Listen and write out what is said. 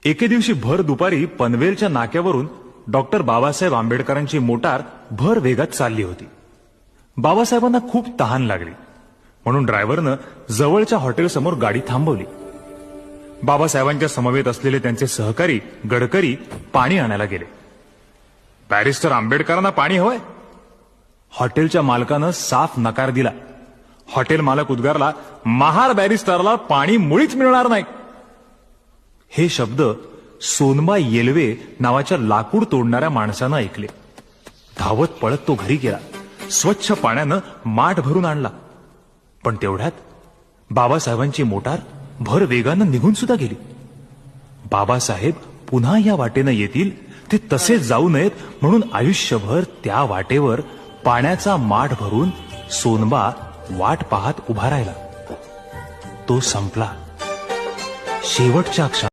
एके दिवशी भर दुपारी पनवेलच्या नाक्यावरून डॉक्टर बाबासाहेब आंबेडकरांची मोटार भर वेगात चालली होती. बाबासाहेबांना खूप तहान लागली म्हणून ड्रायव्हरनं जवळच्या हॉटेलसमोर गाडी थांबवली. बाबासाहेबांच्या समवेत असलेले त्यांचे सहकारी गडकरी पाणी आणायला गेले. बॅरिस्टर आंबेडकरांना पाणी हवंय? हॉटेलच्या मालकानं साफ नकार दिला. हॉटेल मालक उद्गारला, महार बॅरिस्टरला पाणी मुळीच मिळणार नाही. हे शब्द सोनबा येलवे नावाच्या लाकूड तोडणाऱ्या माणसानं ऐकले. धावत पळत तो घरी गेला. स्वच्छ पाण्यानं माठ भरून आणला. पण तेवढ्यात बाबासाहेबांची मोटार भर वेगानं निघून सुद्धा गेली. बाबासाहेब पुन्हा या वाटेनं येतील, ते तसे जाऊ नयेत म्हणून आयुष्यभर त्या वाटेवर पाण्याचा माठ भरून सोनबा वाट पाहत उभा राहिला. तो संपला. शेवटच्या क्षणात